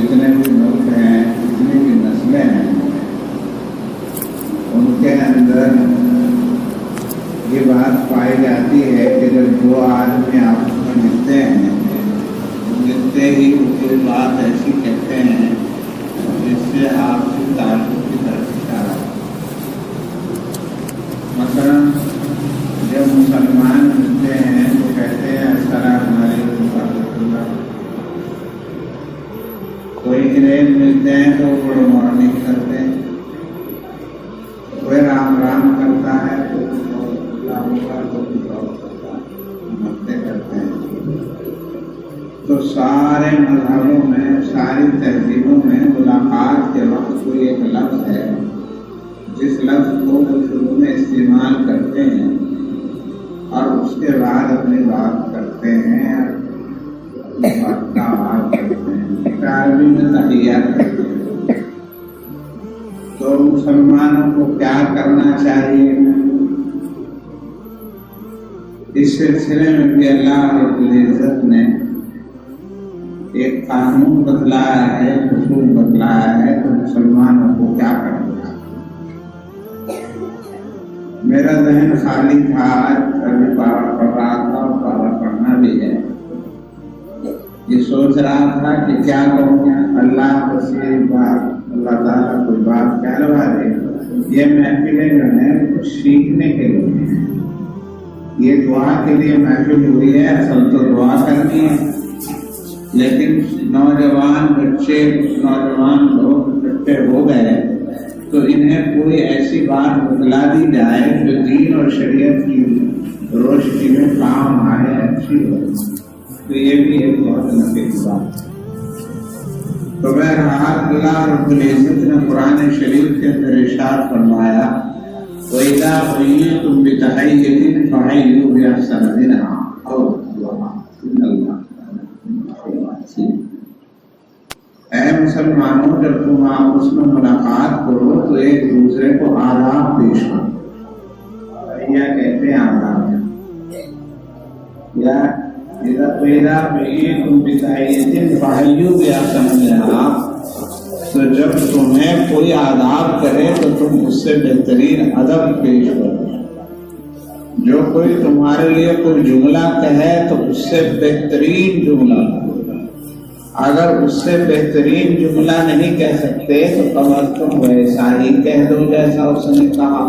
جتنے بھی ملک ہیں، جتنی بھی نسلیں ہیں، ان کے اندر یہ بات پائی جاتی ہے کہ جب دو آدمی آپس میں ملتے ہیں، ملتے ہی کوئی بات ایسی کہتے ہیں جس سے آپسی تعلق کی طرف اشارہ ہے۔ مثلا جب مسلمان ملتے ہیں تو کہتے ہیں السلام علیکم ورحمۃ اللہ۔ کوئی انگریز ملتے ہیں تو گڈ مارننگ کرتے ہیں، کوئی رام رام کرتا ہے تو نمستے کرتے ہیں۔ تو سارے مذہبوں میں، ساری تہذیبوں میں ملاقات کے وقت کوئی ایک لفظ ہے جس لفظ کو وہ شروع میں استعمال کرتے ہیں اور اس کے بعد اپنی بات کرتے ہیں، بات کا آغاز کرتے ہیں، عربی میں تحیات کرتے ہیں۔ تو مسلمانوں کو کیا کرنا چاہیے؟ اس سلسلے میں بھی اللہ رب العزت نے ایک قانون بتلایا ہے، اصول بتلایا ہے کہ مسلمانوں کو کیا کرنا ہے۔ میرا ذہن خالی تھا، ابھی پارہ پڑھ رہا تھا اور پارہ پڑھنا بھی ہے۔ یہ سوچ رہا تھا کہ کیا کہوں، اللہ بصیر بات، اللہ تعالیٰ کوئی بات کہلوا دے۔ یہ محفلیں جو ہیں کچھ سیکھنے کے لیے، یہ دعا کے لیے محفل ہوئی ہے، اصل تو دعا کرنی ہے، لیکن نوجوان بچے، نوجوان لوگ اکٹھے ہو گئے تو انہیں کوئی ایسی بات بتلا دی جائے جو دین اور شریعت کی روشنی میں کام آئے، اچھی ہو۔ تو یہ بھی ایک بہت نفیس بات ہے۔ تو بہرحال اللہ رب العزت نے قرآن شریف کے اندر ارشاد فرمایا وَإِذَا حُيِّيتُم بِتَحِيَّةٍ فَحَيُّوا بِأَحْسَنَ مِنْهَا أَوْ رُدُّوهَا إِنَّ اللَّهَ اے مسلمانوں، جب تم آپس میں ملاقات کرو تو ایک دوسرے کو آداب پیش کرو۔ یا کہتے ہیں آداب، یا وَإِذَا حُيِّيتُم بِتَحِيَّةٍ فَحَيُّوا بِأَحْسَنَ مِنْهَا، تو جب تمہیں کوئی آداب کرے تو تم اس سے بہترین ادب پیش کرو۔ جو کوئی تمہارے لیے کوئی جملہ کہے تو اس سے بہترین جملہ، اگر اس سے بہترین جملہ نہیں کہہ سکتے تو کم از کم ویسا ہی کہہ دو جیسا اس نے کہا۔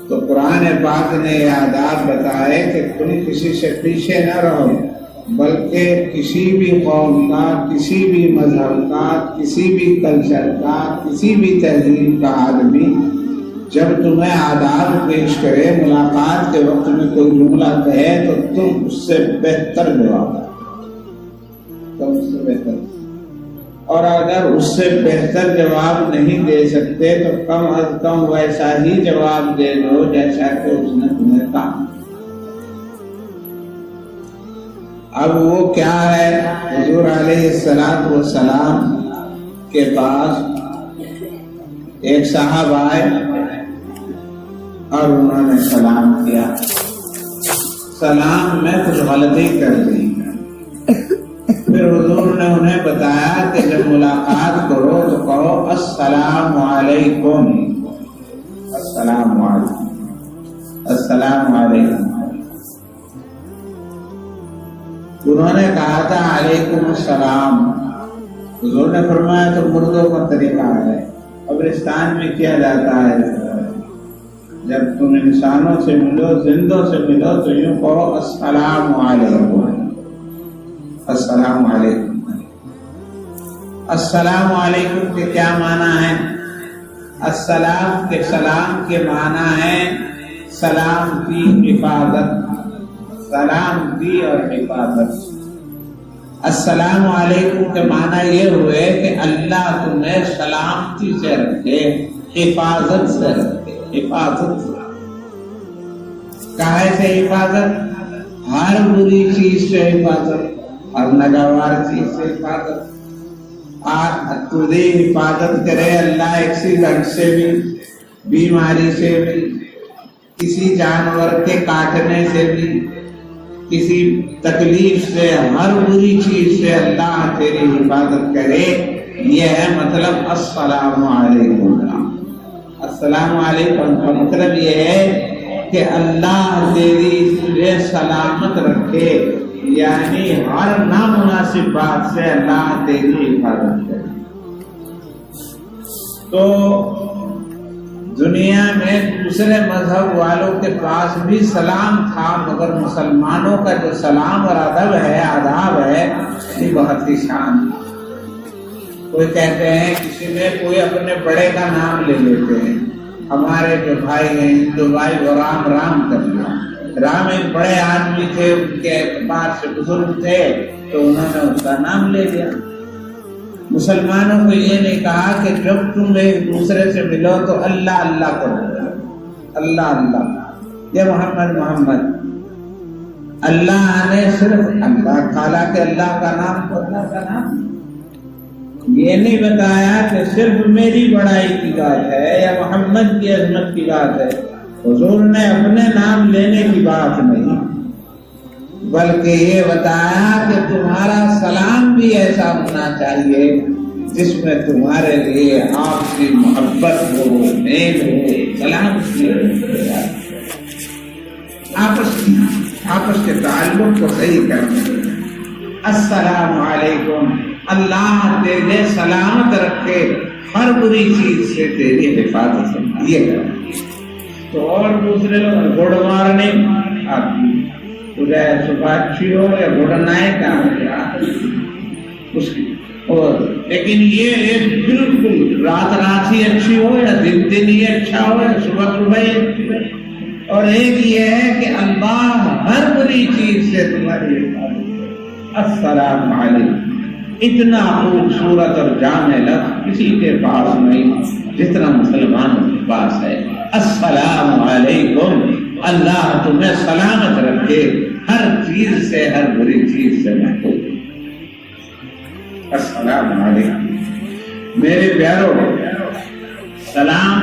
تو قرآن پاک نے یہ آداب بتائے کہ تم کسی سے پیچھے نہ رہو، بلکہ کسی بھی قوم کا، کسی بھی مذہب کا، کسی بھی کلچر کا، کسی بھی تہذیب کا آدمی جب تمہیں آداب پیش کرے، ملاقات کے وقت میں کوئی جملہ کہے تو تم اس سے بہتر جواب دو، تم اس سے بہتر، اور اگر اس سے بہتر جواب نہیں دے سکتے تو کم از کم ویسا ہی جواب دے دو جیسا کہ اس نے تمہیں کہا۔ اب وہ کیا ہے؟ حضور علیہ السلام کے پاس ایک صاحب آئے اور انہوں نے سلام کیا، سلام میں کچھ غلطی کر دی۔ پھر حضور نے انہیں بتایا کہ جب ملاقات کرو تو کہو السلام علیکم، السلام علیکم، السلام علیکم۔ انہوں نے کہا تھا علیکم السلام، حضور نے فرمایا تو مردوں کا طریقہ ہے، قبرستان میں کیا جاتا ہے، جب تم انسانوں سے ملو، زندوں سے ملو تو یوں کہو السلام علیکم، السلام علیکم۔ السلام علیکم کے کیا معنی ہے؟ السلام کے سلام کے معنی ہے سلام کی حفاظت، سلام کی اور حفاظت۔ السلام علیکم کے معنی یہ ہوئے کہ اللہ تمہیں سلامتی سے رکھے، حفاظت سے رکھے، حفاظت سے۔ کہے سے حفاظت؟ ہر بری چیز سے حفاظت، ہر ناگوار چیز سے حفاظت۔ تجھے حفاظت کرے اللہ ایکسیڈنٹ سے بھی، بیماری سے بھی، کسی جانور کے کاٹنے سے بھی، کسی تکلیف سے، ہر بری چیز سے اللہ تیری حفاظت کرے، یہ ہے مطلب السلام علیکم۔ السلام علیکم کا مطلب یہ ہے کہ اللہ تیری تجھے سلامت رکھے، یعنی ہر نامناسب بات سے اللہ تیری حفاظت کرے۔ تو دنیا میں دوسرے مذہب والوں کے پاس بھی سلام تھا، مگر مسلمانوں کا جو سلام اور ادب ہے، آداب ہے، یہ بہت ہی شان۔ کوئی کہتے ہیں کسی میں کوئی اپنے بڑے کا نام لے لیتے ہیں، ہمارے جو بھائی ہیں ہندو بھائی وہ رام رام کر لیا۔ رام ایک بڑے آدمی تھے، ان کے اعتبار سے بزرگ تھے، تو انہوں نے ان کا نام لے لیا۔ مسلمانوں کو یہ نہیں کہا کہ جب تم ایک دوسرے سے ملو تو اللہ اللہ کرو، اللہ اللہ یا محمد محمد۔ اللہ نے صرف اللہ کھالا کہ اللہ کا نام تو اللہ کا نام، یہ نہیں بتایا کہ صرف میری بڑائی کی بات ہے یا محمد کی عظمت کی بات ہے۔ حضور نے اپنے نام لینے کی بات نہیں، بلکہ یہ بتایا کہ تمہارا سلام بھی ایسا ہونا چاہیے جس میں تمہارے لیے آپ کی محبت ہو، میل ہو، سلام آپس کے تعلق کو صحیح کرنا۔ السلام علیکم، اللہ تیرے سلامت رکھے، ہر بری چیز سے تیری حفاظت کرنا، یہ کرنا۔ تو اور دوسرے لوگ گڈ مارننگ، آپ ادھر صبح اچھی ہو یا گڈ نائٹ اس کی، اور لیکن یہ ایک بالکل رات رات ہی اچھی ہو یا دن دن ہی اچھا ہو یا صبح صبح ہی اچھی ہو۔ اور ایک یہ ہے کہ اللہ ہر بری چیز سے تمہاری حفاظت کرے۔ السلام علیکم، اتنا خوبصورت اور جامع لفظ کسی کے پاس نہیں جتنا مسلمانوں کے پاس ہے۔ السلام علیکم، اللہ تمہیں سلامت رکھے، ہر چیز سے، ہر بری چیز سے محفوظ۔ السلام علیکم میرے پیارو، سلام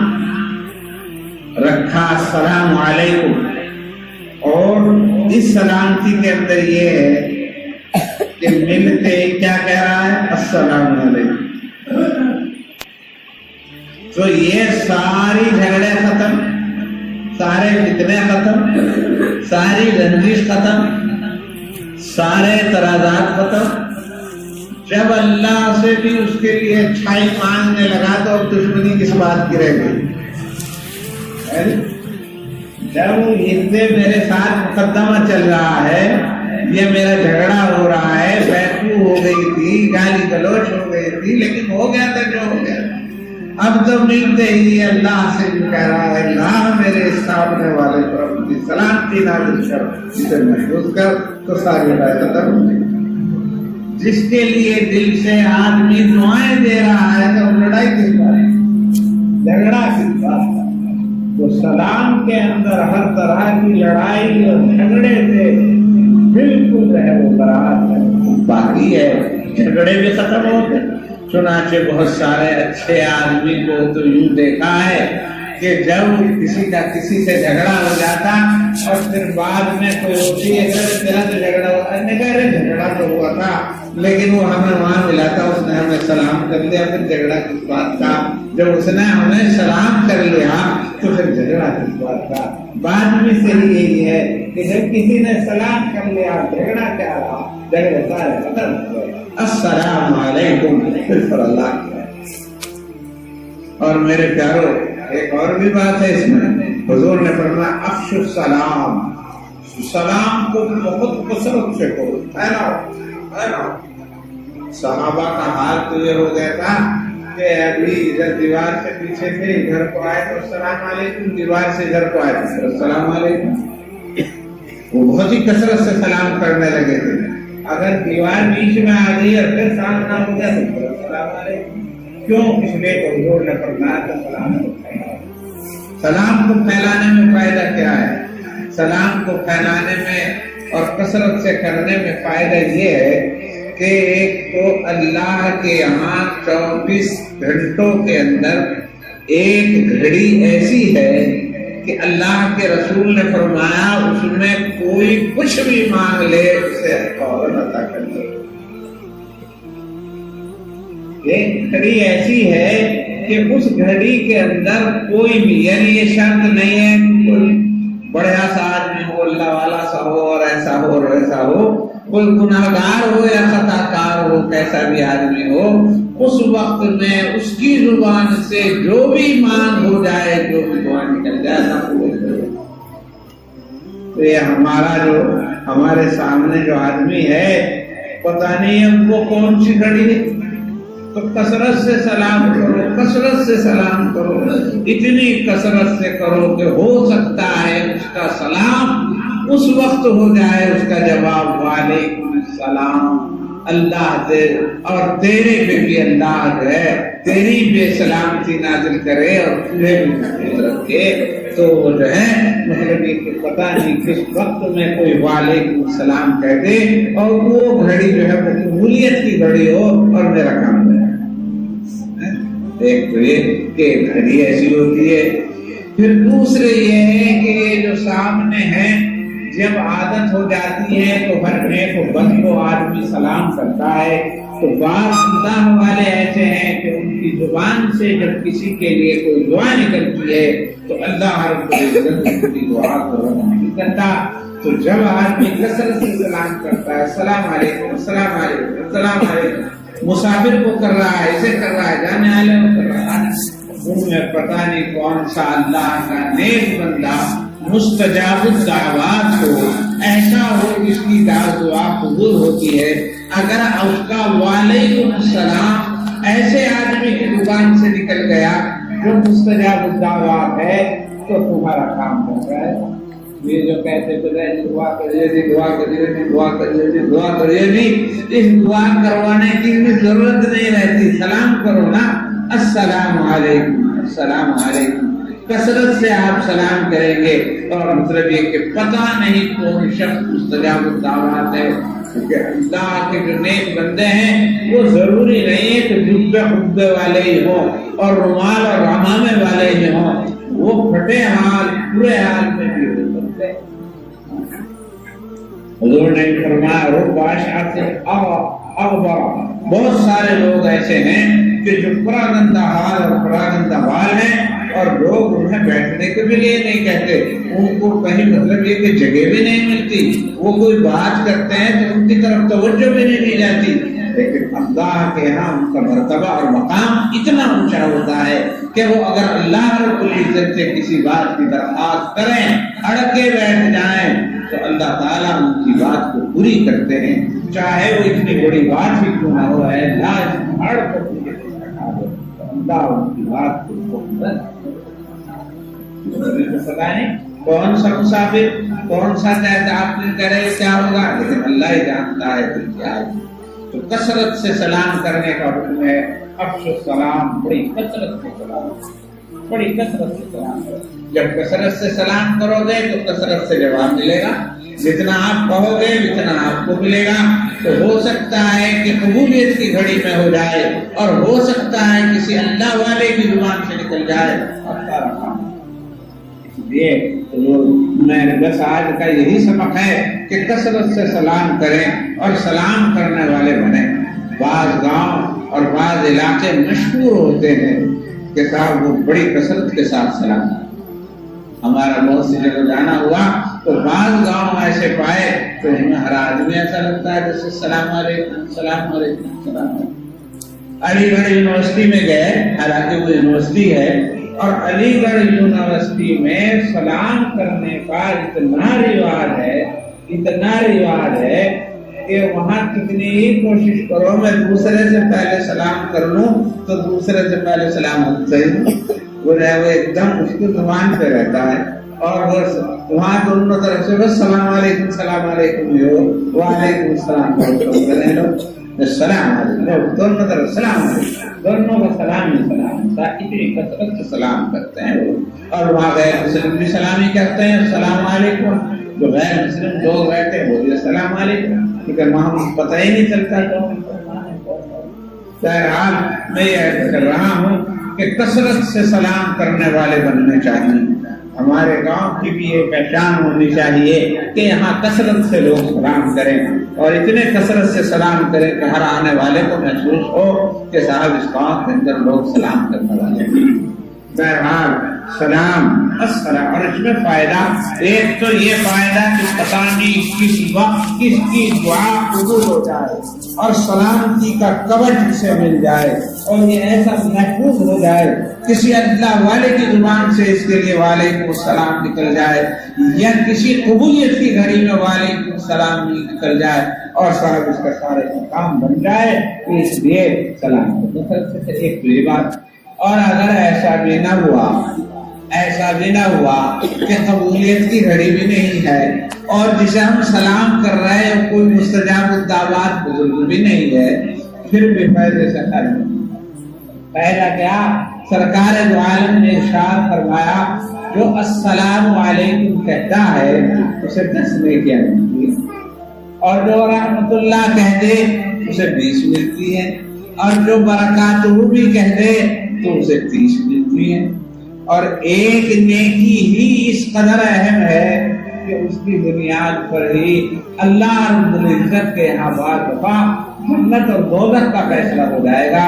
رکھا، السلام علیکم، اور اس سلامتی کے اندر یہ ہے کہ ملتے کیا کہہ رہا ہے؟ السلام علیکم۔ تو یہ ساری جھگڑے ختم، سارے فتنے ختم، ساری رنجش ختم، سارے تنازعات ختم۔ جب اللہ سے بھی اس کے لیے اچھائی مانگنے لگا تو اب دشمنی کس بات کی رہ گئی؟ جب ہندے میرے ساتھ مقدمہ چل رہا ہے، یہ میرا جھگڑا ہو رہا ہے، بیٹھو ہو گئی تھی، گالی گلوچ ہو گئی تھی، لیکن ہو گیا تھا جو ہو گیا۔ اب تو ملتے ہی اللہ سے بھی کہہ رہا ہے، اللہ میرے سامنے والے پر اپنی سلامتی نازل کر، اسے محفوظ کر، تو ساری بات ختم ہو گئی۔ جس کے لیے دل سے آدمی دعائیں دے رہا ہے تو لڑائی کس بات ہے؟ جھگڑا کس بات ہے؟ تو سلام کے اندر ہر طرح کی لڑائی اور جھگڑے سے بالکل رہ وہ برات باقی ہے، جھگڑے بھی ختم ہوتے۔ چنانچہ بہت سارے اچھے آدمی کو تو یوں دیکھا ہے کہ جب کسی کا کسی سے جھگڑا ہو جاتا اور پھر بعد میں کوئی ہوتی ہے تیرا تو جھگڑا ہوا، جھگڑا تو ہوا تھا لیکن وہ ہمیں وہاں ملا تھا، اس نے ہمیں سلام کر لیا، پھر جھگڑا کس بات کا؟ جب اس نے ہمیں سلام کر لیا تو پھر جھگڑا کس بات کا؟ بات بھی صحیح یہی ہے کہ جب کسی نے سلام کر لیا جھگڑا کیا رہا؟ جھگڑے سارے ختم ہو گئے۔ السلام علیکم، پھر پر اللہ کیا۔ اور میرے پیارو، ایک اور بھی بات ہے اس میں، حضور نے فرمایا افشو السلام، سلام کو بہت کثرت سے کرو، پھیلاؤ۔ صحابہ کا حال تو یہ ہو گیا تھا کہ ابھی ادھر دیوار سے پیچھے تھے، ادھر کو آئے تو السلام علیکم، دیوار سے ادھر کو آئے تو السلام علیکم، وہ بہت ہی کثرت سے سلام کرنے لگے تھے۔ اگر دیوار بیچ میں آ گئی اور پھر سامنا ہو گیا تو السلام علیکم۔ کیوں؟ اس لیے حضور نے فرمایا کہ سلام کو پھیلانے میں فائدہ کیا ہے؟ سلام کو پھیلانے میں اور کثرت سے کرنے میں فائدہ یہ ہے کہ ایک تو اللہ کے یہاں 24 گھنٹوں کے اندر ایک گھڑی ایسی ہے کہ اللہ کے رسول نے فرمایا اس میں کوئی کوئی کچھ بھی مانگ لے اسے فوراً عطا کر دے۔ ایک گھڑی ایسی ہے کہ اس گھڑی کے اندر کوئی بھی، یعنی یہ شرط نہیں ہے کوئی بڑا سا آدمی ہو، اللہ والا سا ہو اور ایسا ہو اور ایسا ہو، کوئی گناہگار ہو یا خطا کار ہو، کیسا بھی آدمی ہو، اس وقت میں اس کی زبان سے جو بھی مانگ ہو جائے، جو بھی دعا نکل جائے نہ قبول کرے۔ تو یہ ہمارے سامنے جو آدمی ہے، پتہ نہیں ہم کو کون سی گھڑی ہے، تو کثرت سے سلام کرو، کثرت سے سلام کرو، اتنی کثرت سے کرو کہ ہو سکتا ہے اس کا سلام اس وقت ہو جائے، اس کا جواب وعلیکم السلام اللہ دے، اور تیرے پہ بھی اللہ جو ہے تیری بے سلامتی نازل کرے اور تجھے بھی محفوظ رکھے۔ تو وہ جو ہے مطلب یہ کہ پتہ نہیں کس وقت میں کوئی وعلیکم السلام کہہ دے اور وہ گھڑی جو ہے وہ قبولیت کی گھڑی ہو اور میرا کام ہو جائے۔ ایک تو یہ کہ گھڑی ایسی ہوتی ہے۔ پھر دوسرے یہ ہے کہ یہ جو سامنے ہے، جب عادت ہو جاتی ہے تو ہر نیک و بد کو آدمی سلام کرتا ہے، تو بعض اللہ والے ایسے ہیں کہ ان کی زبان سے جب کسی کے لیے کوئی دعا نکلتی ہے تو اللہ رب العزت ان کی دعا کو رد نہیں کرتا۔ تو جب آدمی کثرت سے سلام کرتا ہے، السلام علیکم السلام علیکم السلام علیکم، مسافر کو کر رہا ہے، اسے کر رہا ہے، جانے والے کو کر رہا ہے، ان میں پتہ نہیں کون سا اللہ کا نیک بندہ مستجاب الدعوات ہو، ایسا ہو جس کی دعا قبول ہوتی ہے۔ اگر اس کا وعلیکم السلام ایسے آدمی کی زبان سے نکل گیا جو مستجاب الدعوات ہے تو تمہارا کام ہو گیا ہے۔ یہ جو کہتے تھے دعا کریے جی، دعا کریے جی، دعا کریے جی، دعا کریے جی، اس دعا کروانے کی بھی ضرورت نہیں رہتی، سلام کرو نا، السلام علیکم السلام علیکم، کثرت سے آپ سلام کریں گے۔ اور مطلب یہ کہ پتہ نہیں کون شخص مستجاب الدعوات ہے، کیونکہ اللہ کے جو نیک بندے ہیں وہ ضروری نہیں ہے کہ جبے خبے والے ہی ہوں اور رومال اور رمامے والے ہی ہوں، وہ پھٹے حال پورے حال میں بھی ہو سکتے ہیں۔ حضور نے فرمایا رب اشعث اغبر، بہت سارے لوگ ایسے ہیں کہ جو پراگندہ حال اور پراگندہ حال ہیں اور لوگ انہیں بیٹھنے کے بھی لیے نہیں کہتے، ان کو کہیں مطلب یہ کہ جگہ بھی نہیں ملتی، وہ کوئی بات کرتے ہیں تو ان کی طرف توجہ بھی نہیں دی جاتی، لیکن اللہ کے یہاں ان کا مرتبہ اور مقام اتنا اونچا ہوتا ہے کہ وہ اگر اللہ رب العزت سے کسی بات کی درخواست کریں، اڑکے بیٹھ جائیں تو اللہ تعالیٰ ان کی بات کو پوری کرتے ہیں، چاہے وہ اتنی بڑی بات ہی کیوں نہ ہو، ہے لاج ہڑ کو اللہ ان کی بات کو کون سا مسافر کون سا چاہتا آپ نے کرے کیا ہوگا، لیکن اللہ ہی جانتا ہے پھر کیا ہے۔ تو کثرت سے سلام کرنے کا حکم ہے، افشوا السلام، بڑی کثرت سے سلام، بڑی کثرت سے سلام کرو۔ جب کثرت سے سلام کرو گے تو کثرت سے جواب ملے گا، جتنا آپ کہو گے اتنا آپ کو ملے گا۔ تو ہو سکتا ہے کہ قبولیت کی گھڑی میں ہو جائے اور ہو سکتا ہے کسی اللہ والے کی زبان سے نکل جائے اور سارا کام۔ یہ میں بس آج کا یہی سبق ہے کہ کثرت سے سلام کریں اور سلام کرنے والے بنیں۔ بعض گاؤں اور بعض علاقے مشہور ہوتے ہیں کہ صاحب وہ بڑی کثرت کے ساتھ سلام، ہمارا بہت سی جگہ جانا ہوا تو بعض گاؤں ایسے پائے تو ان میں ہر آدمی ایسا لگتا ہے جیسے السلام علیکم السلام علیکم السلام علیکم۔ علی گڑھ یونیورسٹی میں گئے، حالانکہ وہ یونیورسٹی ہے، اور علی گڑھ یونیورسٹی میں سلام کرنے کا اتنا رواج ہے کہ وہاں کتنی ہی کوشش کرو میں دوسرے سے پہلے سلام کر لوں تو دوسرے سے پہلے سلام ہوتا ہی وہ ایک دم اس کی زبان پہ رہتا ہے، اور وہاں دونوں طرف سے بس سلام علیکم السلام علیکم ہو، وعلیکم السلام السلام علیکم، دونوں طرف سلام علیکم، دونوں کا سلام ہی سلام تھا، اتنی کثرت سے سلام کرتے ہیں وہ۔ اور وہاں غیر مسلم بھی سلامی کرتے ہیں السلام علیکم، جو غیر مسلم لوگ رہتے ہیں وہ بھی السلام علیکم، لیکن وہاں پتہ ہی نہیں چلتا۔ تو بہرحال میں یہ کر رہا ہوں کہ کثرت سے سلام کرنے والے بننے چاہیے، ہمارے گاؤں کی بھی یہ پہچان ہونی چاہیے کہ یہاں کثرت سے لوگ سلام کریں اور اتنے کثرت سے سلام کریں کہ ہر آنے والے کو محسوس ہو کہ صاحب اس گاؤں کے اندر لوگ سلام کرنے والے ہیں۔ بہرحال سلام السلام، اور اس میں فائدہ ایک تو یہ فائدہ کہ پتہ نہیں کس وقت کس کی دعا قبول ہو جائے اور سلامتی کا کور سے مل جائے اور یہ ایسا محفوظ ہو جائے کسی اللہ والے کی زبان سے اس کے لیے وعلیکم السلام نکل جائے یا کسی قبولیت کی گھڑی میں وعلیکم السلام نکل جائے اور صاحب اس کا سارے کام بن جائے، اس لیے سلام ایک بڑی بات۔ اور اگر ایسا بھی نہ ہوا کہ قبولیت کی گھڑی بھی نہیں ہے اور جسے ہم سلام کر رہے ہیں کوئی مستجاب الدعوات بزرگ بھی نہیں ہے، پھر بھی فائدے سے خرچ نہیں۔ پہلا کیا؟ سرکار دو عالم نے ارشاد فرمایا جو السلام علیکم کہتا ہے اسے 10 نیکیاں ملتی ہیں اور جو رحمت اللہ کہہ دے اسے 20 ملتی ہے اور جو برکاتہ بھی کہہ دے تو اسے 30 ملتی ہے۔ اور ایک نیکی ہی اس قدر اہم ہے کہ اس کی بنیاد پر ہی اللہ رب العزت کے یہاں بعض دفعہ جنت اور دوزخ کا فیصلہ ہو جائے گا۔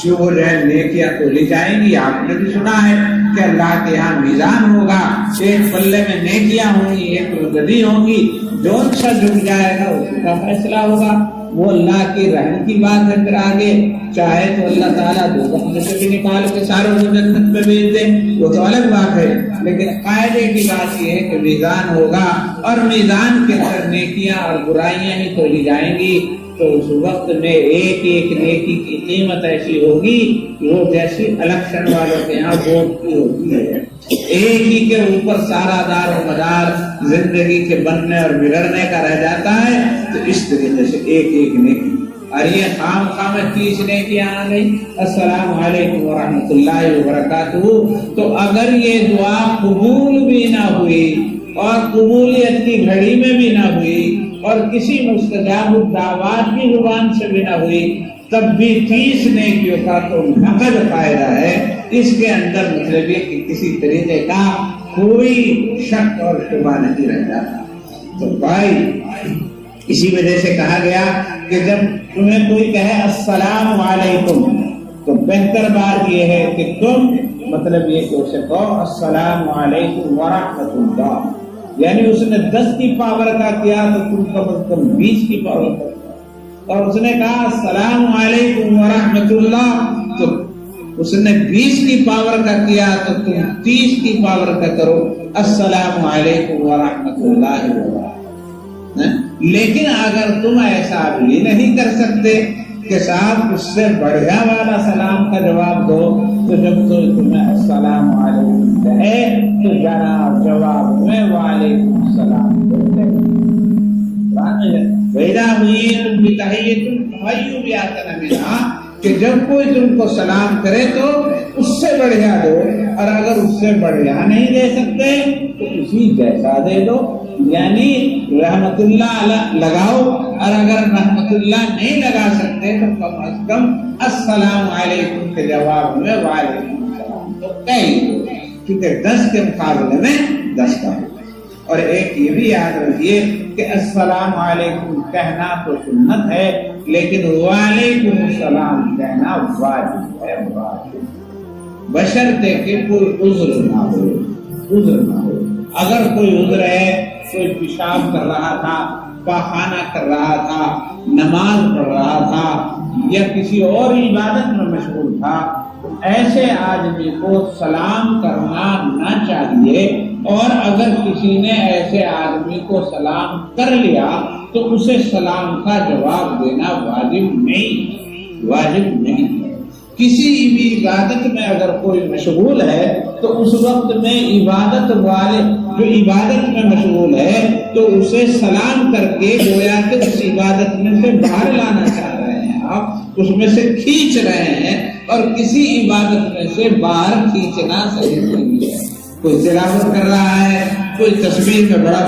جو نیکیاں تو لی جائیں گی، آپ نے بھی سنا ہے کہ اللہ کے یہاں میزان ہوگا، ایک پلے میں نیکیاں ہوں گی ایک گدی ہوں گی، جو سا جھک جائے گا اسی کا فیصلہ ہوگا۔ وہ اللہ کی رحم کی بات ہے، پھر آگے چاہے تو اللہ تعالیٰ دوزخ میں سے بھی نکال کے ساروں کو جنت میں بھیج دے، وہ تو الگ بات ہے، لیکن قاعدے کی بات یہ ہے کہ میزان ہوگا اور میزان کے اندر نیکیاں اور برائیاں ہی تولی جائیں گی، تو اس وقت میں ایک ایک نیکی کی قیمت ایسی ہوگی وہ جیسی الیکشن والوں کے یہاں ووٹ کی ہوتی ہے، ایک ہی کے اوپر سارا دار و مدار زندگی کے بننے اور بگڑنے کا رہ جاتا ہے۔ تو اس طریقے سے ایک ایک نیکی، اور یہ خام 30 نیکیاں آ گئی السلام علیکم ورحمۃ اللہ وبرکاتہ۔ تو اگر یہ دعا قبول بھی نہ ہوئی اور قبولیت کی گھڑی میں بھی نہ ہوئی اور کسی مستجاب الدعوات کی زبان سے بھی نہ ہوئی، تب بھی 30 نیکیوں کا تو نقد فائدہ ہے۔ اس کے اندر مطلب یہ کہ کسی طریقے کا کوئی شک اور شبہ نہیں رہ جاتا۔ تو بھائی اسی وجہ سے کہا گیا کہ جب تمہیں کوئی کہے السلام علیکم تو بہتر بات یہ ہے کہ تم مطلب یہ کہ اسے کہو السلام علیکم ورحمۃ اللہ، یعنی اس نے 10 کی پاور کا کیا تو تم کم از کم 20 کی پاور کا کیا، اور اس نے کہا السلام علیکم ورحمۃ اللہ تو اس نے 20 کی پاور کا کیا تو تم 30 کی پاور کا کرو السلام علیکم ورحمۃ اللہ وبرکاتہ۔ لیکن اگر تم ایسا بھی نہیں کر سکتے کہ صاحب اس سے بڑھیا والا سلام کا جواب دو، تو جب تو تمہیں السلام علیکم کہے تو ذرا جواب میں وعلیکم السلام دو۔ کہ جب کوئی تم کو سلام کرے تو اس سے بڑھیا دو، اور اگر اس سے بڑھیا نہیں دے سکتے تو اسی جیسا دے دو، یعنی رحمت اللہ لگاؤ، اور اگر رحمت اللہ نہیں لگا سکتے تو کم از کم السلام علیکم کے جواب میں وعلیکم السلام تو کہیں دو، کیونکہ 10 کے مقابلے میں 10 کا ہو۔ اور ایک یہ بھی یاد رکھیے کہ السلام علیکم کہنا تو سنت ہے، لیکن وعلیکم السلام کہنا واجب ہے، بشرطے کہ کوئی عذر نہ ہو۔ اگر کوئی عذر ہے، کوئی پیشاب کر رہا تھا، پاخانہ کر رہا تھا، نماز پڑھ رہا تھا یا کسی اور عبادت میں مشغول تھا، ایسے آدمی کو سلام کرنا نہ چاہیے، اور اگر کسی نے ایسے آدمی کو سلام کر لیا تو اسے سلام کا جواب دینا واجب نہیں ہے۔ کسی بھی عبادت میں اگر کوئی مشغول ہے تو اس وقت میں عبادت والے جو عبادت میں مشغول ہے تو اسے سلام کر کے گویا کہ اس عبادت میں سے باہر لانا چاہ رہے ہیں، آپ اس میں سے کھینچ رہے ہیں، اور کسی عبادت میں سے باہر کھینچنا صحیح نہیں ہے۔ کوئی تلاوت کر رہا ہے، کوئی تسبیح میں بڑا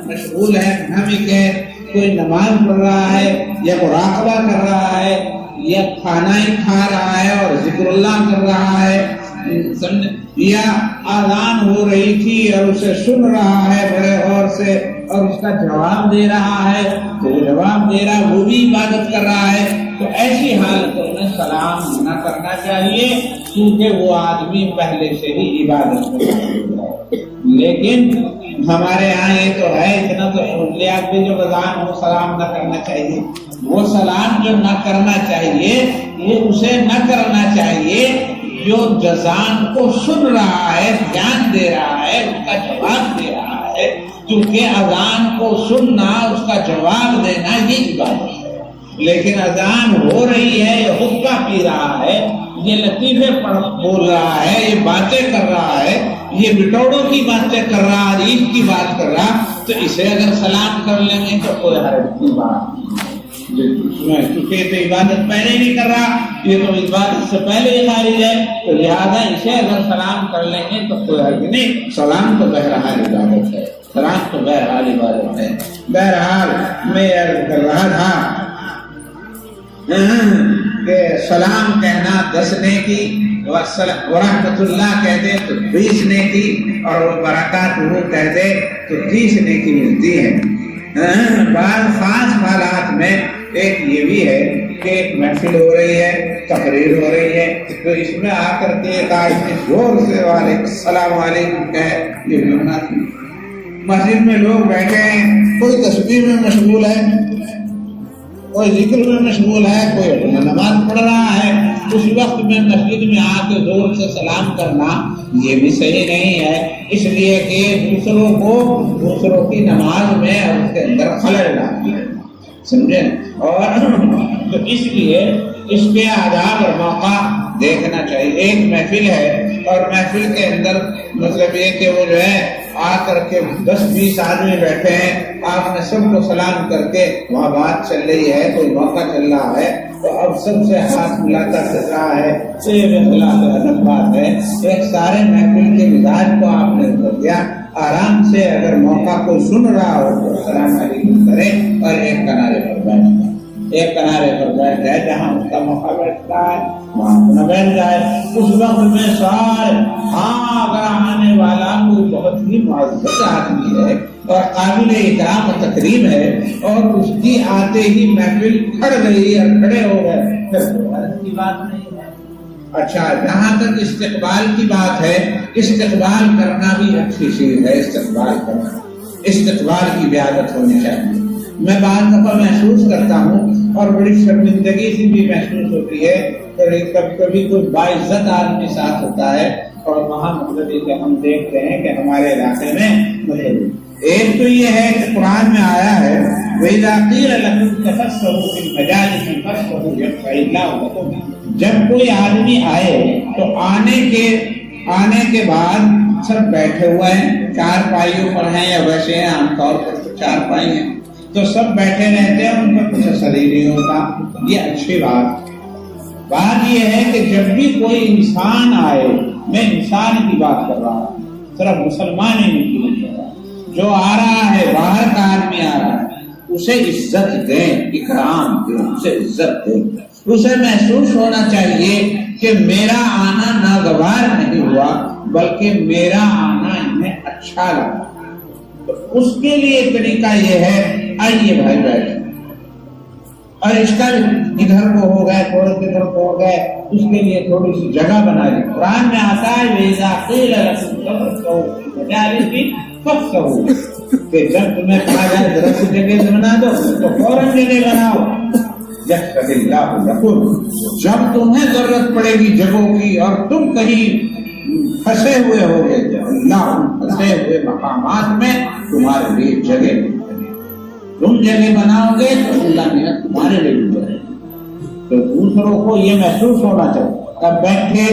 مشغول ہے، منہمک ہے، کوئی نماز پڑھ رہا ہے یا مراقبہ کر رہا ہے یا کھانا ہی کھا رہا ہے اور ذکر اللہ کر رہا ہے، یا اذان ہو رہی تھی اور اسے سن رہا ہے بڑے غور سے اور اس کا جواب دے رہا ہے، تو جواب دے رہا ہے وہ بھی عبادت کر رہا ہے، تو ایسی حالتوں میں سلام نہ کرنا چاہیے کیونکہ وہ آدمی پہلے سے ہی عبادت میں ہے۔ لیکن ہمارے یہاں یہ تو ہے اتنا تو سہولیات بھی جو اذان ہو سلام نہ کرنا چاہیے، وہ سلام جو نہ کرنا چاہیے وہ اسے نہ کرنا چاہیے جو جزان کو سن رہا ہے، دھیان دے رہا ہے، اس کا جواب دے رہا ہے، کیونکہ اذان کو سننا اس کا جواب دینا یہ عبادت ہے۔ لیکن اذان ہو رہی ہے، یہ حقہ پی رہا ہے، یہ لطیفے بول رہا ہے، یہ باتیں کر رہا ہے، یہ بٹوڑوں کی باتیں کر رہا، عید کی بات کر رہا، تو اسے اگر سلام کر لیں گے تو کوئی حرج کی بات نہیں، کیونکہ تو عبادت پہلے ہی نہیں کر رہا، یہ تو عبادت سے پہلے ہی خارج ہے، تو لہٰذا اسے اگر سلام کر لیں گے تو کوئی حرج نہیں۔ سلام تو بہرحال عبادت ہے، سلام تو بہرحال عبادت ہے۔ بہرحال میں عرض کر رہا تھا کہ سلام کہنا 10 نیکی، ورحمۃ اللہ کہتے تو 20 نیکی، اور برکاتہ کہتے تو 30 نیکی ملتی ہے۔ بعض خاص حالات میں ایک یہ بھی ہے کہ ایک محفل ہو رہی ہے، تقریر ہو رہی ہے، تو اس میں آ کر کے ایک آدمی زور سے وعلیکم السلام علیکم کہے، یہ بھی ہونا تھی۔ مسجد میں لوگ بیٹھے ہیں، کوئی تسبیح میں مشغول ہے، کوئی ذکر میں مشغول ہے، کوئی نماز پڑھ رہا ہے، اس وقت میں مسجد میں آ کے زور سے سلام کرنا یہ بھی صحیح نہیں ہے، اس لیے کہ دوسروں کی نماز میں اور اس کے اندر خلل ڈالتی ہے، سمجھے؟ اور تو اس لیے اس کے آداب اور موقع دیکھنا چاہیے۔ ایک محفل ہے اور محفل کے اندر مطلب یہ کہ وہ جو ہے آ کر کے 10-20 آدمی بیٹھے ہیں، آپ نے سب کو سلام کر کے وہاں بات چل رہی ہے، کوئی موقع چل رہا ہے، تو اب سب سے ہاتھ ملاتا چل رہا ہے، تو یہ خلاف الگ بات ہے۔ ایک سارے محفل کے مزاج کو آپ نے کر دیا، آرام سے اگر موقع کوئی سن رہا ہو تو السلام علیکم کرے اور ایک کنارے پر بیٹھ جائے، ایک کنارے پر بیٹھ جائے، جہاں اس کا موقع بیٹھتا ہے وہاں نہ بیٹھ جائے۔ اس وقت میں سارے اگر آنے والا کوئی بہت ہی معزز آدمی ہے اور قابل اکرام و تکریم ہے اور اس کی آتے ہی محفل کھڑ گئی اور کھڑے ہو گئے، پھر غلط کی بات نہیں ہے۔ اچھا، جہاں تک استقبال کی بات ہے، استقبال کرنا بھی اچھی چیز ہے، استقبال کرنا، استقبال کی بھی عادت ہونی چاہیے۔ میں بعض دفعہ محسوس کرتا ہوں اور بڑی شرمندگی سے بھی محسوس ہوتی ہے، کبھی کبھی کوئی باعزت آدمی ساتھ ہوتا ہے اور وہاں مطلب کہ ہم دیکھتے ہیں کہ ہمارے علاقے میں مطلب ایک تو یہ ہے کہ قرآن میں آیا ہے وَإِذَا قِيلَ لَكُمْ تَفَسَّحُوا فِي الْمَجَالِسِ فَافْصَحُوا يَفْصَحِ اللَّهُ لَكُمْ۔ جب کوئی آدمی آئے تو آنے کے بعد سب بیٹھے ہوئے ہیں، چار پائیوں پر ہیں یا ویسے ہیں، عام طور پر تو چار پائی ہیں، تو سب بیٹھے رہتے ہیں، ان پر کچھ اثر ہی نہیں ہوتا، یہ اچھی بات یہ ہے کہ جب بھی کوئی انسان آئے، میں انسان کی بات کر رہا ہوں، صرف مسلمان ہی نہیں کر رہا، جو آ رہا ہے باہر کا آدمی آ رہا ہے، اسے عزت دیں، اکرام دیں، اسے عزت دیں، اسے محسوس ہونا چاہیے کہ میرا آنا ناگوار نہیں ہوا بلکہ میرا آنا انہیں اچھا لگا۔ تو اس کے لیے طریقہ یہ ہے، آئیے بھائی بیٹھے، اور اس کا ادھر کو ہو گئے، تھوڑے ادھر کو ہو گئے، اس کے لیے تھوڑی سی جگہ بنا دی۔ قرآن میں آتا ہے وَإِذَا قِيلَ لَكُمْ تَفَسَّحُوا فِي الْمَجَالِسِ فَافْصَحُوا، کہ جب تمہیں کہا جائے ذرا سی جگہ بنا دو تو فوراً جگہ بناؤ۔ يَفْصَحِ اللَّهُ لَكُمْ، جب تمہیں ضرورت پڑے گی جگہوں کی اور تم کہیں پھنسے ہوئے ہوگے، اللہ پھنسے ہوئے مقامات میں تمہارے لیے جگہ تم جگہ بناؤ گے تو اللہ نے تمہارے لیے بھی جگہ۔ تو دوسروں کو یہ محسوس ہونا چاہیے، اب بیٹھے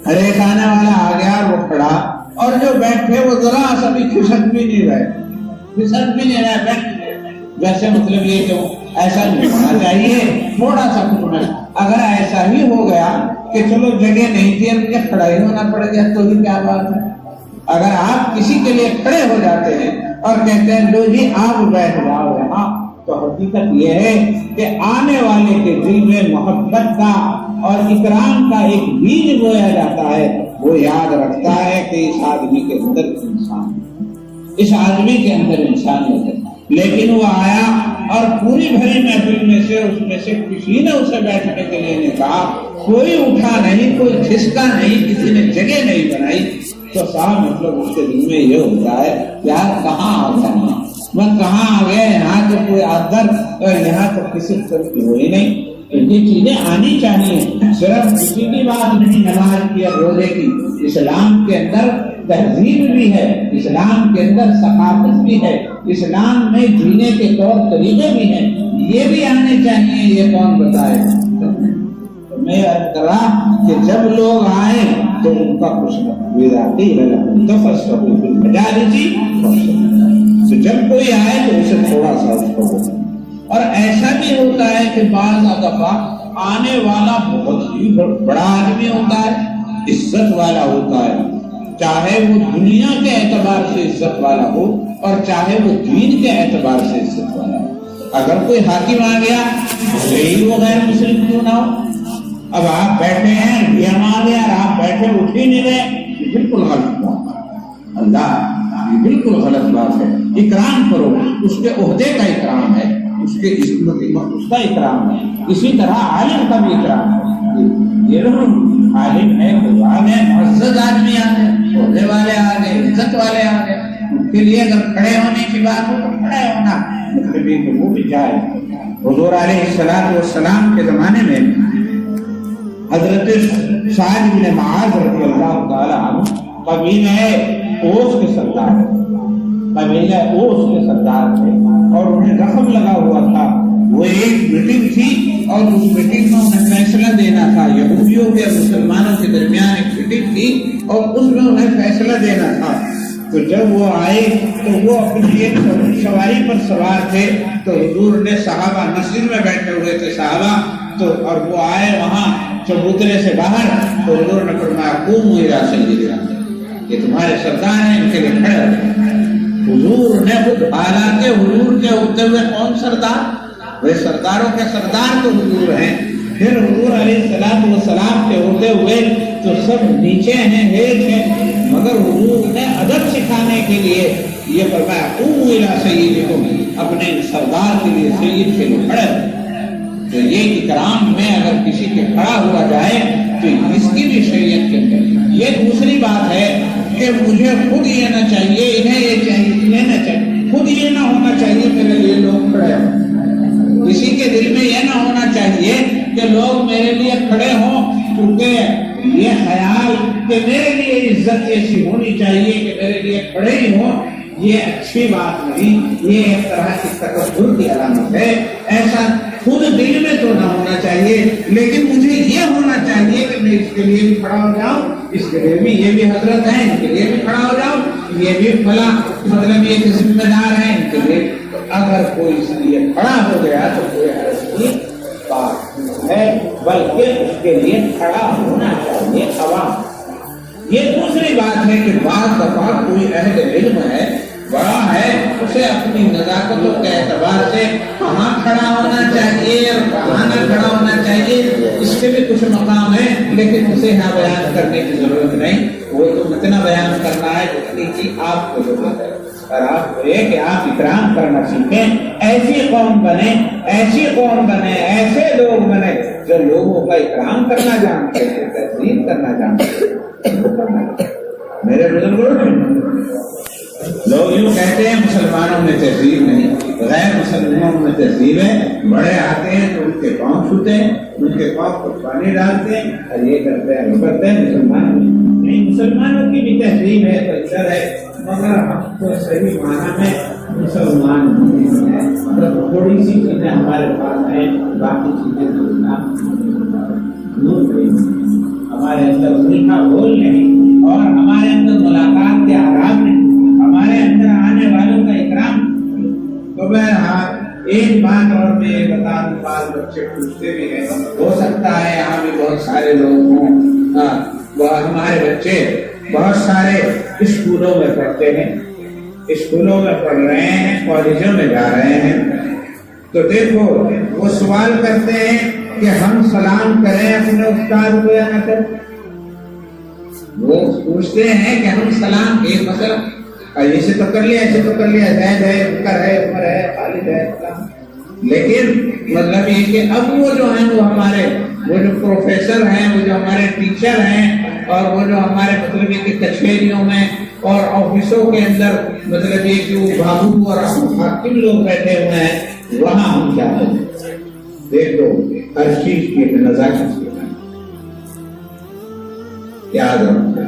ہر ایک آنے والا آ گیا وہ کھڑا، اور جو بیٹھے وہ ذرا سا بھی کھسک بھی نہیں رہے، بیٹھے ویسے مطلب یہ کہ ایسا نہیں ہونا چاہیے، تھوڑا سا کچھ اگر ایسا ہی ہو گیا کہ چلو جگہ نہیں تھی مجھے کھڑا ہی ہونا پڑ گیا تو ہی کیا بات ہے۔ اگر آپ کسی کے لیے کھڑے ہو جاتے ہیں اور کہتے ہیں لو جی آپ بیٹھ جاؤ یہاں، تو حقیقت یہ ہے کہ آنے والے کے دل میں محبت کا اور اکرام کا ایک بیج بویا جاتا ہے، وہ یاد رکھتا ہے کہ اس آدمی کے اندر انسان ہے، اس آدمی کے اندر انسانیت ہے۔ لیکن وہ آیا اور پوری بھری محفل میں سے اس میں سے کسی نے اسے بیٹھنے کے لیے نہیں کہا، کوئی اٹھا نہیں، کوئی کھسکا نہیں، کسی نے جگہ نہیں بنائی، تو صاحب مطلب اس کے دل میں یہ ہوتا ہے یار کہاں آ گیا میں، کہاں آ گیا، یہاں تو کوئی آدر، یہاں تو کسی طرح کی ہوئی نہیں۔ یہ چیزیں آنی چاہیے، صرف کسی کی بات نہیں، نماز کی اور روزے کی، اسلام کے اندر تہذیب بھی ہے، اسلام کے اندر ثقافت بھی ہے، اسلام میں جینے کے طور طریقے بھی ہیں، یہ بھی آنے چاہیے۔ یہ کون بتائے؟ میں عرض کرا کہ جب لوگ آئے تو ان کا کچھ تو جب کوئی آئے تو اسے تھوڑا سا اس کو، اور ایسا بھی ہوتا ہے کہ بعض دفعہ آنے والا بہت ہی بڑا آدمی ہوتا ہے، عزت والا ہوتا ہے، چاہے وہ دنیا کے اعتبار سے عزت والا ہو اور چاہے وہ دین کے اعتبار سے عزت والا ہو۔ اگر کوئی حاکم آ گیا یہی وہ غیر مسلم کیوں نہ ہو، اب آپ بیٹھے ہیں یہ آ گیا اور آپ بیٹھے اٹھ ہی نہیں گئے، یہ بالکل غلط بات ہے، اللہ یہ بالکل غلط بات ہے۔ اکرام کرو، اس کے عہدے کا اکرام ہے، اس کے اس کا اکرام ہے، اسی طرح عالم کا بھی اکرام ہے۔ یہ لوگ عالم ہے، بزرگ ہے، معزز آدمی آ گئے، عہدے والے آ گئے، عزت والے آ گئے، ان کے لیے اگر کھڑے ہونے کی بات ہو تو کھڑے ہونا، مطلب یہ کہ وہ بھی جائے۔ حضور علیہ الصلوۃ والسلام کے زمانے میں حضرت سعد بن معاذ رضی اللہ تعالی عنہ قبیلہ اوس کے سردار تھے، قبیلہ اوس کے سردار تھے، اور انہیں زخم لگا ہوا تھا۔ وہ ایک میٹنگ تھی اور اس میٹنگ میں انہیں فیصلہ دینا تھا، یہودیوں کے مسلمانوں کے درمیان ایک میٹنگ تھی اور اس میں انہیں فیصلہ دینا تھا۔ تو جب وہ آئے تو وہ اپنی ایک سواری پر سوار تھے، تو حضور نے صحابہ مسجد میں بیٹھے ہوئے تھے صحابہ، تو اور وہ آئے وہاں چبوترے سے باہر، تو حضور نے فرمایا قوموا الی سیدنا، یہ تمہارے سردار ہیں، ان کے لیے کھڑے ہو۔ حضور نے خود، حالانکہ حضور کے ہوتے ہوئے کون سردار، وہ سرداروں کے سردار تو حضور ہیں، پھر حضور علیہ الصلوۃ والسلام کے ہوتے ہوئے تو سب نیچے ہیں، ہیٹ ہیں، مگر حضور نے ادب سکھانے کے لیے یہ فرمایا قوموا الی سیدکم، اپنے سردار کے لیے، سید کے لیے کھڑے ہو۔ تو یہ اکرام میں اگر کسی کے کھڑا ہوا جائے تو اس کی بھی شریعت کے اندر۔ یہ دوسری بات ہے کہ مجھے خود یہ نہ چاہیے، انہیں یہ چاہیے، انہیں نہ چاہیے، خود یہ نہ ہونا چاہیے میرے لیے لوگ کھڑے ہوں، کسی کے دل میں یہ نہ ہونا چاہیے کہ لوگ میرے لیے کھڑے ہوں، کیونکہ یہ خیال کہ میرے لیے عزت ایسی ہونی چاہیے کہ میرے لیے کھڑے ہی ہوں، یہ اچھی بات نہیں، یہ ایک طرح کی تکبر کی علامت ہے۔ ایسا خود دل میں تو نہ ہونا چاہیے، لیکن مجھے یہ ہونا چاہیے کہ میں اس کے لیے بھی کھڑا ہو جاؤں، اس کے لیے بھی، یہ بھی حضرت ہیں ان کے لیے بھی کھڑا ہو جاؤں، یہ بھی فلاں مطلب یہ کہ ذمہ دار ہیں ان کے لیے۔ اگر کوئی اس لیے کھڑا ہو گیا تو کوئی حرج کی بات ہے، بلکہ اس کے لیے کھڑا ہونا چاہیے عوام۔ یہ دوسری بات ہے کہ بعض دفعہ کوئی اہل علم ہے، بڑا ہے، اسے اپنی نزاکتوں کے اعتبار سے کہاں کھڑا ہونا چاہیے اور کہاں نہ کھڑا ہونا چاہیے، اس کے بھی کچھ مقام ہے، لیکن اسے یہاں بیان کرنے کی ضرورت نہیں، وہ تو اتنا بیان کرنا ہے جتنی کی آپ کو ضرورت ہے۔ اور آپ کو یہ کہ آپ اکرام کرنا سیکھیں، ایسی قوم بنے، ایسی قوم بنے، ایسے لوگ بنے جو لوگوں کا اکرام کرنا جانتے ہیں، تہذیب کرنا جانتے ہیں۔ میرے بزرگوں، لوگ یوں کہتے ہیں مسلمانوں میں تہذیب نہیں، غیر مسلمانوں میں تہذیب ہے، بڑے آتے ہیں تو ان کے پاؤں چھوتے ہیں، ان کے پاؤں کو پانی ڈالتے ہیں اور یہ کرتے ہیں، وہ کرتے ہیں۔ مسلمانوں نہیں، مسلمانوں کی بھی تہذیب ہے، کلچر ہے، مگر ہم تو صحیح معنی میں مسلمان نہیں ہیں، مطلب تھوڑی سی چیزیں ہمارے پاس ہیں، باقی چیزیں ہمارے اندر میٹھا بول نہیں، اور ہمارے اندر ملاقات کے آداب نہیں، ہمارے اندر آنے والوں کا اکرام۔ تو بہرحال ایک بات اور میں یہ بتا دوں، بعض بچے پوچھتے بھی ہیں، ہو سکتا ہے یہاں بھی بہت سارے لوگ ہوں، ہمارے بچے بہت سارے اسکولوں میں پڑھتے ہیں، اسکولوں میں پڑھ رہے ہیں، کالجوں میں جا رہے ہیں، تو دیکھو وہ سوال کرتے ہیں کہ ہم سلام کریں اپنے استاد کو یا نہ کریں. وہ پوچھتے ہیں کہ ہم سلام ایک مثلا ایسے تو کر لیا ایسے تو کر لیا زید ہے بکر ہے عمر ہے خالد ہے سلام. لیکن مطلب یہ کہ اب وہ جو ہیں وہ ہمارے وہ جو پروفیسر ہیں وہ جو ہمارے ٹیچر ہیں اور وہ جو ہمارے مطلب یہ کہ کچہریوں میں اور آفسوں کے اندر مطلب یہ کہ وہ بابو اور حاکم لوگ بیٹھے ہوئے ہیں وہاں ہم کیا کریں. دیکھو ہر چیز کی ایک نزاکت یاد رکھو.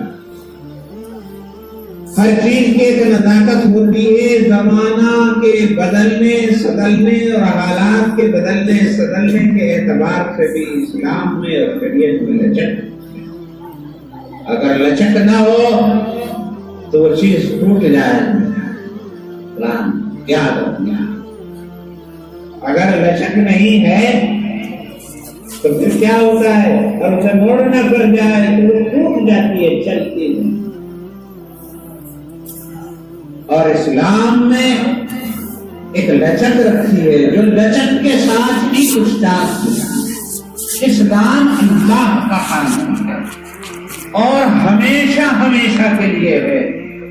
ہر چیز کی ایک نزاکت ہوتی ہے. زمانہ کے بدلنے سدلنے اور حالات کے بدلنے سدلنے کے اعتبار سے بھی اسلام میں اور شریعت میں لچک. اگر لچک نہ ہو تو وہ چیز ٹوٹ جائے. یاد رکھنا اگر لچک نہیں ہے تو پھر کیا ہوتا ہے اور اسے موڑنا پڑ جائے تو وہ ٹوٹ جاتی ہے چلتی ہے. اور اسلام میں ایک لچک رکھی ہے جو لچک کے ساتھ بھی کچھ چاہتا. اسلام اللہ کا قانون ہے اور ہمیشہ ہمیشہ کے لیے ہے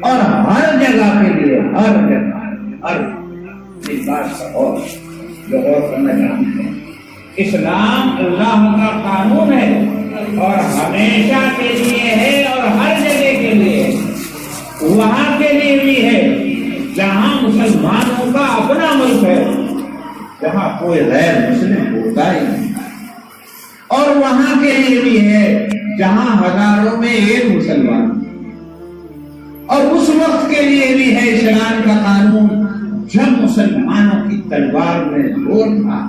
اور ہر جگہ کے لیے ہر جگہ ہر بات اور جو اور کرنا چاہتے ہیں. اسلام اللہ کا قانون ہے اور ہمیشہ کے لیے ہے اور ہر جگہ کے لیے ہے. وہاں کے لیے بھی ہے جہاں مسلمانوں کا اپنا ملک ہے جہاں کوئی غیر مسلم ہوتا ہی نہیں. اور وہاں کے لیے بھی ہے جہاں ہزاروں میں ایک مسلمان. اور اس وقت کے لیے بھی ہے اسلام کا قانون جب مسلمانوں کی تلوار میں زور تھا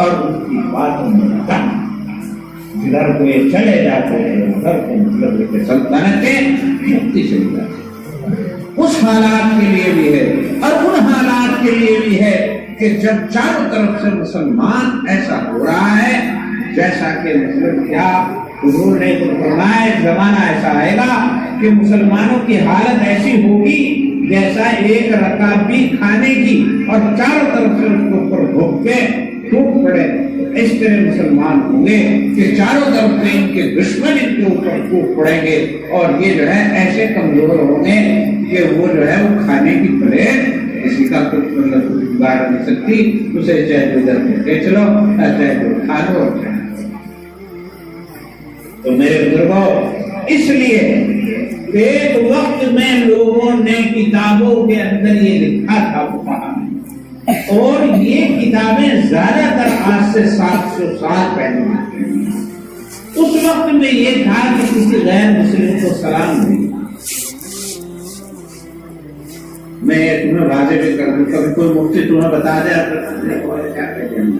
اور ان کی باتوں میں کم. جدھر کو یہ چلے جاتے ہیں ادھر کو مطلب سلطنتیں مکتی چلی جاتی. اس حالات کے لیے بھی ہے اور ان حالات کے لیے بھی ہے کہ جب چاروں طرف سے مسلمان ایسا ہو رہا ہے جیسا کہ مطلب کیا حضور نے فرمایا ایک زمانہ ایسا آئے گا کہ مسلمانوں کی حالت ایسی ہوگی جیسا ایک رکعت بھی کھانے کی اور چاروں طرف سے اس کے اوپر بھوک کے ٹوٹ پڑے. اس طرح مسلمان ہوں گے کہ چاروں طرف سے ان کے دشمن ان کے اوپر ٹوٹ پڑیں گے اور یہ جو ہے ایسے کمزور ہوں گے کہ وہ جو ہے وہ کھانے کی پلیٹ کسی کا کچھ مطلب گزار نہیں سکتی. اسے چاہے ادھر پہ چلو چاہے کھا لو. تو میرے بزرگوں اس لیے ایک وقت میں لوگوں نے کتابوں کے اندر یہ لکھا تھا اور یہ کتابیں زیادہ تر آج سے 700 سال پہلے. اس وقت میں یہ تھا کہ کسی غیر مسلم کو سلام نہیں. میں تمہیں واضح بھی کر دوں کبھی کوئی مفتی تمہیں بتا دے کیا کہتے ہیں.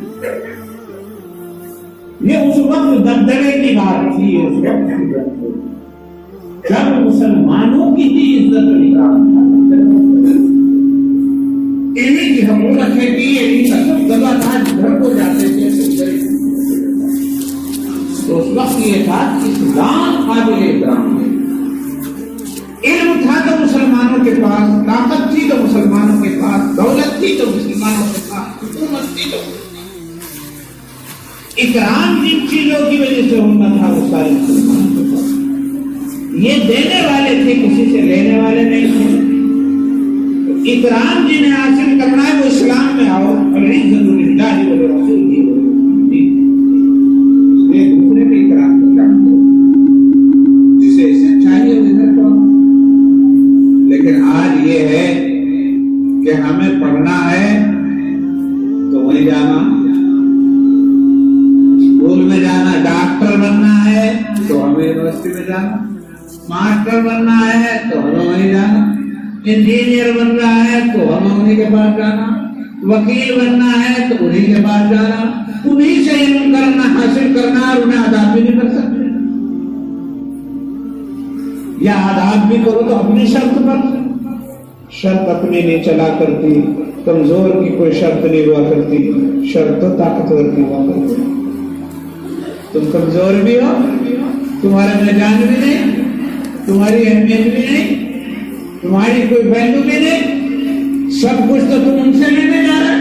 یہ اس وقت دبدبے کی بات تھی. اس وقت جب مسلمانوں کی ہی عزت انہیں کی حکومت ہے کہ انہیں کا سب دبا تھا گھر کو جاتے تھے. تو اس وقت یہ تھا کہ اسلام قابل احترام ہے. علم تھا تو مسلمانوں کے پاس, طاقت تھی تو مسلمانوں کے پاس, دولت تھی تو مسلمانوں کے پاس, حکومت تھی تو اکرام جن چیزوں کی وجہ سے ہوتا تھا وہ سارے مسلمانوں کے پاس. یہ دینے والے تھے, کسی سے لینے والے نہیں تھے. اکرام جنہیں حاصل کرنا ہے وہ اسلام میں آؤ اور عزت للہ ورسولہ دوسرے کے اکرام کو کام کرو جسے اسے چاہیے ادھر کرو. لیکن آج یہ ہے کہ ہمیں پڑھنا ہے تو وہیں جانا, اسکول میں جانا, ڈاکٹر بننا ہے تو ہمیں یونیورسٹی میں جانا, ماسٹر بننا ہے تو ہمیں وہیں جانا, انجینئر بن رہا ہے تو ہمیں انہیں کے پاس جانا, وکیل بننا ہے تو انہیں کے پاس جانا. انہیں سے علم کرنا حاصل کرنا اور انہیں آداب بھی نہیں کر سکتے. یا آداب بھی کرو تو اپنی شرط پر, شرط اپنی نہیں چلا کرتی. کمزور کی کوئی شرط نہیں ہوا کرتی, شرط تو طاقتور کی ہوا کرتی. تم کمزور بھی ہو, تمہارا میدان بھی نہیں, تمہاری اہمیت بھی نہیں, تمہاری کوئی ویلو بھی نہیں, سب کچھ تو تم ان سے لینے جا رہے.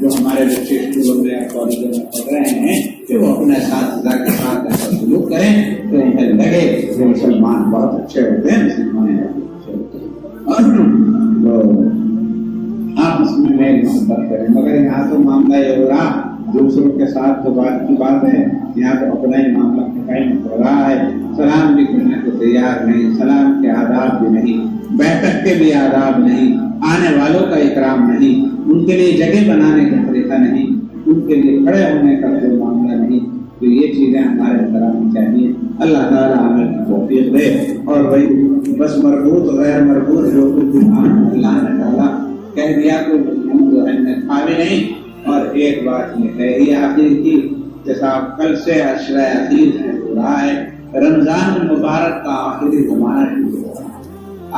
جو ہمارے بچے اسکولوں میں اور کالجوں میں پڑھ رہے ہیں کہ وہ اپنے اساتذہ کے ساتھ ایسا سلوک کریں تو انہیں لگے کہ مسلمان بہت اچھے ہوتے ہیں، مسلمان بہت اچھے ہوتے ہیں، آپس میں میل محبت کریں۔ مگر یہاں تو معاملہ یہ ہو رہا دوسروں کے ساتھ تو بات کی بات ہے، یہاں تو اپنا ہی معاملہ قائم ہو رہا ہے۔ سلام بھی کرنے کو تیار نہیں، سلام کے آداب بھی نہیں، بیٹھک کے بھی آداب نہیں، آنے والوں کا اکرام نہیں، ان کے لیے جگہ بنانے کا طریقہ نہیں، ان کے لیے کھڑے ہونے کا کوئی معاملہ نہیں۔ تو یہ چیزیں ہمارے کرانی چاہیے۔ اللہ تعالیٰ ہمیں توفیق دے۔ اور وہی بس مربوط غیر مربوط جو کچھ اللہ نے ڈالا کہہ دیا تو ہم جو ہے خالی نہیں۔ اور ایک بات یہ ہے، یہ آخر کی جیسا کل سے عشرہ عتیق ہو رہا ہے، رمضان المبارک کا آخری زمانہ شروع ہو رہا ہے۔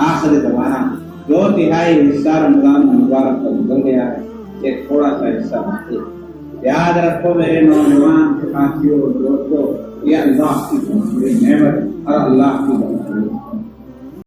آخری زمانہ 2/3 حصہ رمضان المبارک کا گزر گیا ہے، ایک تھوڑا سا حصہ باقی ہے۔ یاد رکھو میرے نوجوان ساتھیوں اور دوستوں، یہ اللہ کی بہت بڑی نعمت اور اللہ کی